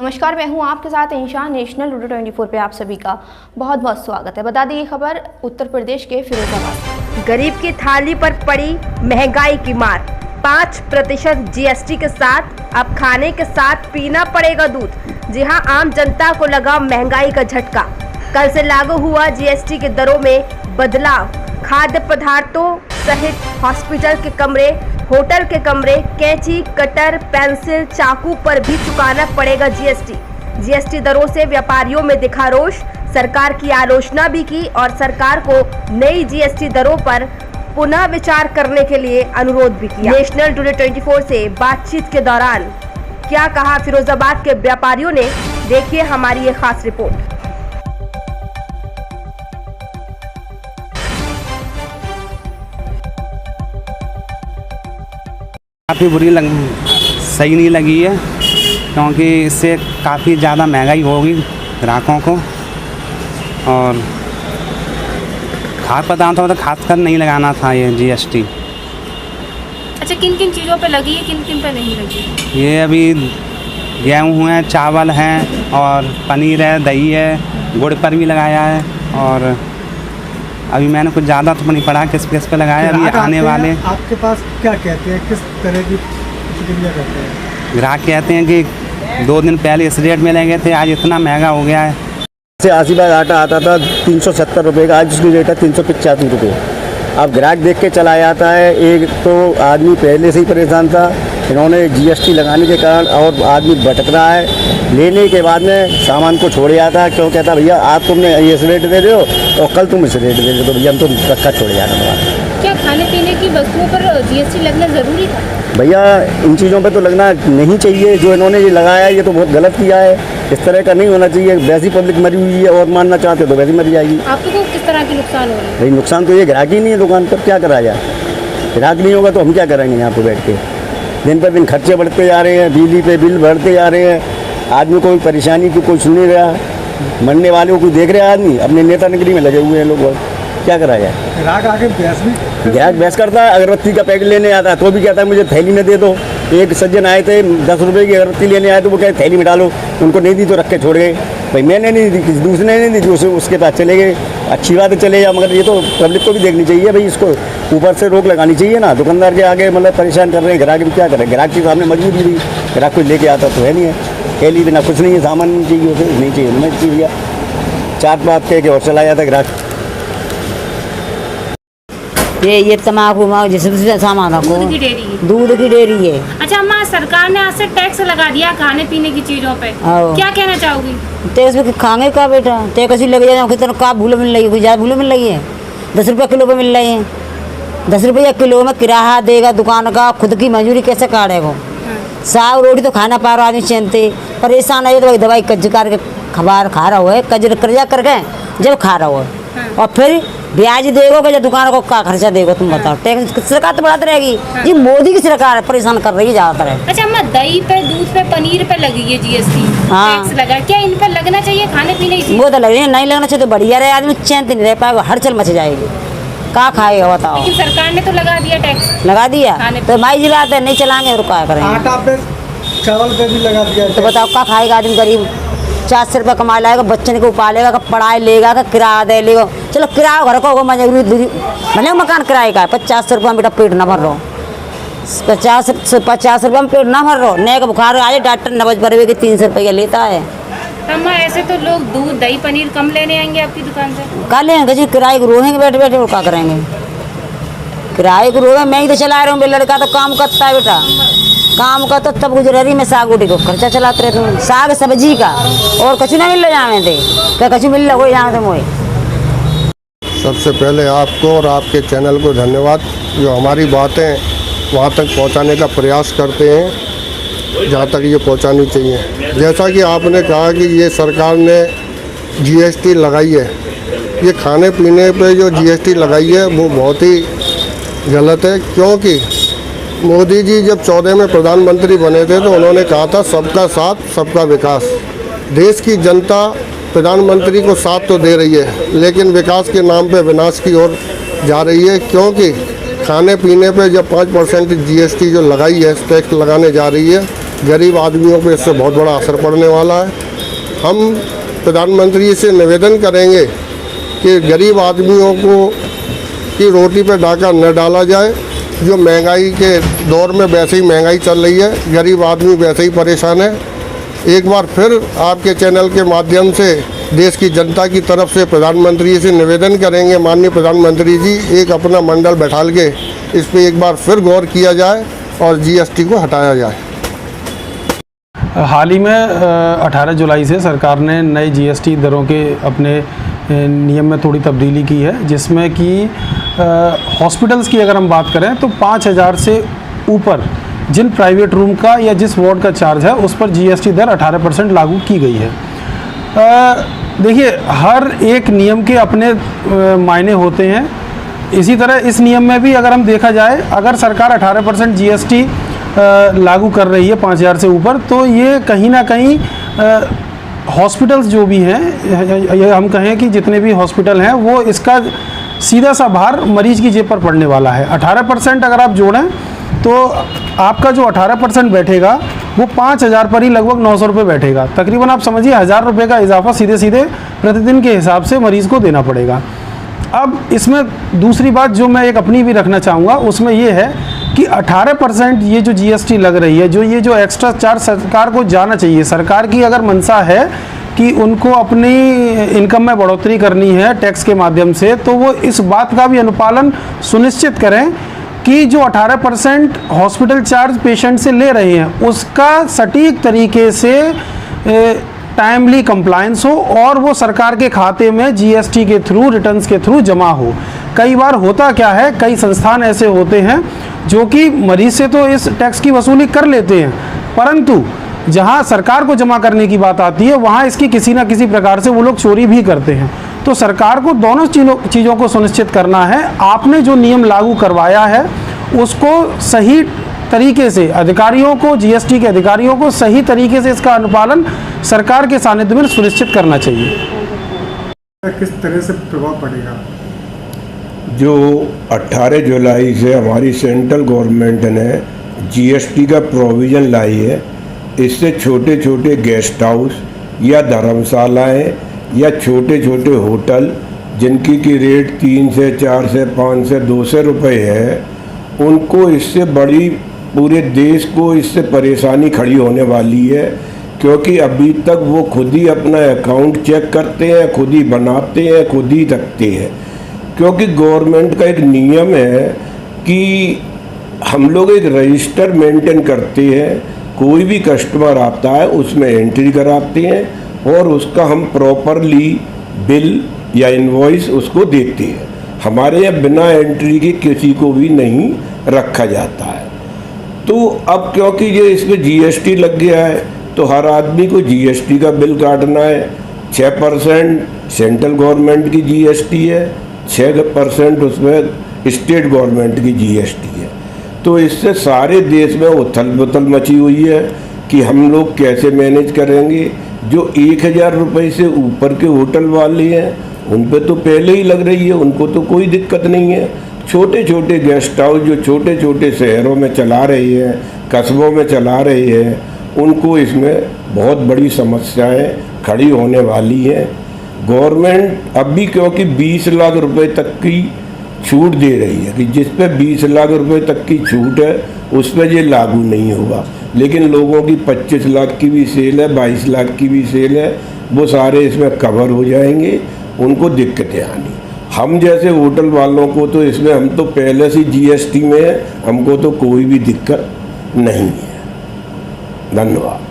नमस्कार, मैं हूं आपके साथ इंशान। नेशनल टुडे 24 पे आप सभी का बहुत बहुत स्वागत है। बता दें ये खबर उत्तर प्रदेश के फिरोजाबाद। गरीब की थाली पर पड़ी महंगाई की मार। 5% जीएसटी के साथ अब खाने के साथ पीना पड़ेगा दूध। जी हां, आम जनता को लगा महंगाई का झटका। कल से लागू हुआ जीएसटी के दरों में बदलाव। खाद्य पदार्थों सहित हॉस्पिटल के कमरे, होटल के कमरे, कैंची, कटर, पेंसिल, चाकू पर भी चुकाना पड़ेगा जीएसटी। जीएसटी दरों से व्यापारियों में दिखा रोष। सरकार की आलोचना भी की और सरकार को नई जीएसटी दरों पर पुनः विचार करने के लिए अनुरोध भी किया। नेशनल टुडे 24 से बातचीत के दौरान क्या कहा फिरोजाबाद के व्यापारियों ने, देखिए हमारी ये खास रिपोर्ट। काफ़ी सही नहीं लगी है, क्योंकि इससे काफ़ी ज़्यादा महंगाई होगी ग्राहकों को। और खाद्य पदार्थों पर तो खासकर नहीं लगाना था ये जीएसटी। अच्छा, किन किन चीज़ों पे लगी है, किन किन पे नहीं लगी? ये अभी गेहूँ है, चावल हैं और पनीर है, दही है, गुड़ पर भी लगाया है। और अभी मैंने कुछ ज़्यादा तो नहीं पढ़ा किस पे लगाया। अभी आने वाले आपके पास क्या कहते हैं, किस तरह की प्रतिक्रिया करते हैं? ग्राहक कहते हैं कि 2 दिन पहले इस रेट में लेंगे थे, आज इतना महंगा हो गया है। से आशीर्वाद आटा आता था 370 रुपये का, आज उसकी रेट है 385 रुपये। अब ग्राहक देख के चला जाता है। एक तो आदमी पहले से ही परेशान था, इन्होंने जीएसटी लगाने के कारण और आदमी भटक रहा है। लेने के बाद में सामान को छोड़ जाता है, क्यों कहता भैया आज तुमने ये रेट दे दो और कल तुम इस रेट दे दो, तो भैया हम तो धक्का छोड़ जाना हमारा। क्या खाने पीने की वस्तुओं पर जीएसटी लगना ज़रूरी था? भैया इन चीज़ों पे तो लगना नहीं चाहिए। जो इन्होंने ये लगाया है ये तो बहुत गलत किया है। इस तरह का नहीं होना चाहिए। वैसी पब्लिक मरी हुई है और मानना चाहते हो तो वैसी मरी जाएगी। आपको किस तरह की नुकसान हो रही है? भाई नुकसान तो ये ग्राहक ही नहीं है दुकान पर, क्या करा जाए। ग्राहक नहीं होगा तो हम क्या करेंगे यहाँ पर बैठ के। दिन पर दिन खर्चे बढ़ते जा रहे हैं, बिजली पे बिल बढ़ते जा रहे हैं। आदमी को परेशानी की कोई सुन नहीं रहा। मरने वाले को कोई देख रहे आदमी, अपने नेता नगरी में लगे हुए हैं लोग, क्या करा जाए। ग्राहक आगे ग्राहक बहस करता है। अगरबत्ती का पैकेट लेने आता है तो भी कहता है मुझे थैली में दे दो। एक सज्जन आए थे 10 रुपये की अगरबत्ती लेने आए तो वो कहते थैली में डालो, उनको नहीं दी तो रख के छोड़ गए। भाई मैंने नहीं दी, किसी दूसरे ने नहीं दी, उसके पास चले गए। अच्छी बात है चले जा, मगर ये तो पब्लिक को भी देखनी चाहिए भाई। इसको ऊपर से रोक लगानी चाहिए ना। दुकानदार के आगे मतलब परेशान कर रहे हैं, ग्राहक भी क्या करें। ग्राहक के सामने मजबूरी भी, ग्राहक कुछ लेके आता तो है नहीं है। थैली बिना कुछ नहीं है, सामान नहीं चाहिए, उसे नहीं चाहिए, नहीं चाहिए। 4 बात कह के और चला जाता ग्राहक। ये तम्बाकू जिसमें सामान रखो, दूध की डेयरी है। अच्छा अम्मा, सरकार ने आज से टैक्स लगा दिया खाने पीने की चीजों पे, क्या कहना चाहोगी? टैक्स पे खाएंगे का बेटा, टैक्स लग जाए कितना का भूलो मिल रही है, कुछ ज़्यादा भूलो मिल रही है। 10 रुपये किलो पे मिल रही है। 10 रुपये किलो में किराया देगा दुकान का, खुद की मजदूरी कैसे काटेगा? साग रोटी तो खाना पा रहा आदमी चैनते परेशान है। तो दवाई कज करके खबार खा रहा हुआ है, कर्जा करके जब खा रहा हुआ है। और फिर ब्याज देगो कि जब दुकान को का खर्चा देगो? तुम बताओ। टैक्स सरकार तो बढ़ाती रहेगी जी। मोदी की सरकार परेशान कर रही है ज़्यादातर है। अच्छा अम्मा, दही पे, दूध पे, पनीर पे लगी है जीएसटी, टैक्स लगा, क्या इन पे लगना चाहिए खाने पीने की? वो तो लग रही है, नहीं लगना चाहिए तो बढ़िया रहे, आदमी चैन नहीं रह पाएगा, हड़चल मच जाएगी, कहाँ खाएगा बताओ। लेकिन सरकार ने तो लगा दिया टैक्स, लगा दिया तो भाई जी बात है, नहीं चलाएंगे तो क्या करेंगे। आटा पे, चावल पे भी लगा दिया तो बताओ क्या खाएगा आदमी गरीब? 400 रुपये कमा लाएगा, बच्चन को पालेगा, पढ़ाई लेगा, का किराया दे लेगा। चलो किराया घर को मजबूरी भले मकान किराए का है, 50 रुपये में बेटा पेट न भर रहो। 50 रुपये में पेट ना भर रहो। नए का बुखार आ जाए, डॉक्टर 90 के 300 रुपये लेता है। अम्मा ऐसे तो लोग दूध दही पनीर कम लेने आएंगे आपकी दुकान से? क्या लेंगे जी, किराए को रोहेंगे बैठे बैठे और क्या करेंगे? किराए को रोहे, मैं ही तो चला रहा हूँ। लड़का तो काम करता है बेटा, काम का तो तब गुजरी में साग रोटी को खर्चा चलाते रहते हूँ। साग सब्जी का और कछु ना मिल रहा थे, क्या कछु मिल रहा हो यहाँ थे मोए। सबसे पहले आपको और आपके चैनल को धन्यवाद, जो हमारी बातें वहाँ तक पहुँचाने का प्रयास करते हैं जहाँ तक ये पहुँचानी चाहिए। जैसा कि आपने कहा कि ये सरकार ने जीएसटी लगाई है, ये खाने पीने पे जो जीएसटी लगाई है वो बहुत ही गलत है। क्योंकि मोदी जी जब 14 में प्रधानमंत्री बने थे तो उन्होंने कहा था सबका साथ सबका विकास। देश की जनता प्रधानमंत्री को साथ तो दे रही है, लेकिन विकास के नाम पे विनाश की ओर जा रही है। क्योंकि खाने पीने पे जब 5% जीएसटी जो लगाई है, टैक्स लगाने जा रही है, गरीब आदमियों पे इससे बहुत बड़ा असर पड़ने वाला है। हम प्रधानमंत्री से निवेदन करेंगे कि गरीब आदमियों को की रोटी पे डाका न डाला जाए। जो महंगाई के दौर में वैसे ही महंगाई चल रही है, गरीब आदमी वैसे ही परेशान है। एक बार फिर आपके चैनल के माध्यम से देश की जनता की तरफ से प्रधानमंत्री से निवेदन करेंगे, माननीय प्रधानमंत्री जी, एक अपना मंडल बैठाल के इस पे एक बार फिर गौर किया जाए और जीएसटी को हटाया जाए। हाल ही में 18 जुलाई से सरकार ने नए जीएसटी दरों के अपने नियम में थोड़ी तब्दीली की है, जिसमें कि हॉस्पिटल्स की अगर हम बात करें तो 5,000 से ऊपर जिन प्राइवेट रूम का या जिस वार्ड का चार्ज है उस पर जीएसटी दर 18% लागू की गई है। देखिए, हर एक नियम के अपने मायने होते हैं। इसी तरह इस नियम में भी अगर हम देखा जाए, अगर सरकार 18% जीएसटी लागू कर रही है 5,000 से ऊपर, तो ये कहीं ना कहीं हॉस्पिटल्स जो भी हैं, ये हम कहें कि जितने भी हॉस्पिटल हैं, वो इसका सीधा सा भार मरीज की जेब पर पड़ने वाला है। 18% अगर आप जोड़ें तो आपका जो 18% बैठेगा वो 5,000 पर ही लगभग 900 रुपये बैठेगा। तकरीबन आप समझिए 1,000 रुपये का इजाफा सीधे सीधे प्रतिदिन के हिसाब से मरीज़ को देना पड़ेगा। अब इसमें दूसरी बात जो मैं एक अपनी भी रखना चाहूँगा, उसमें ये है कि 18% ये जो जीएसटी लग रही है, जो एक्स्ट्रा चार्ज सरकार को जाना चाहिए। सरकार की अगर मंशा है कि उनको अपनी इनकम में बढ़ोतरी करनी है टैक्स के माध्यम से, तो वो इस बात का भी अनुपालन सुनिश्चित करें कि जो 18% हॉस्पिटल चार्ज पेशेंट से ले रहे हैं उसका सटीक तरीके से टाइमली कंप्लायंस हो और वो सरकार के खाते में जीएसटी के थ्रू, रिटर्न्स के थ्रू जमा हो। कई बार होता क्या है, कई संस्थान ऐसे होते हैं जो कि मरीज से तो इस टैक्स की वसूली कर लेते हैं, परंतु जहां सरकार को जमा करने की बात आती है वहां इसकी किसी ना किसी प्रकार से वो लोग चोरी भी करते हैं। तो सरकार को दोनों चीज़ों को सुनिश्चित करना है। आपने जो नियम लागू करवाया है उसको सही तरीके से अधिकारियों को, जीएसटी के अधिकारियों को सही तरीके से इसका अनुपालन सरकार के सानिध्य में सुनिश्चित करना चाहिए। किस तरह से प्रभाव पड़ेगा? जो 18 जुलाई से हमारी सेंट्रल गवर्नमेंट ने जीएसटी का प्रोविज़न लाई है, इससे छोटे छोटे गेस्ट हाउस या धर्मशालाएं या छोटे छोटे होटल जिनकी की रेट 3 से 4 से 5 से 200 रुपये है, उनको इससे बड़ी पूरे देश को इससे परेशानी खड़ी होने वाली है, क्योंकि अभी तक वो खुद ही अपना अकाउंट चेक करते हैं, खुद ही बनाते हैं, खुद ही रखते हैं। क्योंकि गवर्नमेंट का एक नियम है कि हम लोग एक रजिस्टर मेंटेन करते हैं, कोई भी कस्टमर आता है उसमें एंट्री कराते हैं और उसका हम प्रॉपरली बिल या इनवॉइस उसको देते हैं। हमारे यहाँ बिना एंट्री के किसी को भी नहीं रखा जाता है। तो अब क्योंकि ये इसमें जीएसटी लग गया है तो हर आदमी को जीएसटी का बिल काटना है। 6% सेंट्रल गवर्नमेंट की जीएसटी है, 6% उसमें स्टेट गवर्नमेंट की जीएसटी है। तो इससे सारे देश में उथल पुथल मची हुई है कि हम लोग कैसे मैनेज करेंगे। जो 1,000 रुपये से ऊपर के होटल वाले हैं उन पे तो पहले ही लग रही है, उनको तो कोई दिक्कत नहीं है। छोटे छोटे गेस्ट हाउस जो छोटे छोटे शहरों में चला रहे हैं, कस्बों में चला रहे हैं, उनको इसमें बहुत बड़ी समस्याएं खड़ी होने वाली हैं। गवर्नमेंट अभी क्योंकि 20 लाख रुपए तक की छूट दे रही है कि जिस पे 20 लाख रुपए तक की छूट है उस पर ये लागू नहीं होगा, लेकिन लोगों की 25 लाख की भी सेल है, 22 लाख की भी सेल है, वो सारे इसमें कवर हो जाएंगे, उनको दिक्कतें आनी। हम जैसे होटल वालों को तो इसमें हम तो पहले से जीएसटी में है, हमको तो कोई भी दिक्कत नहीं है। धन्यवाद।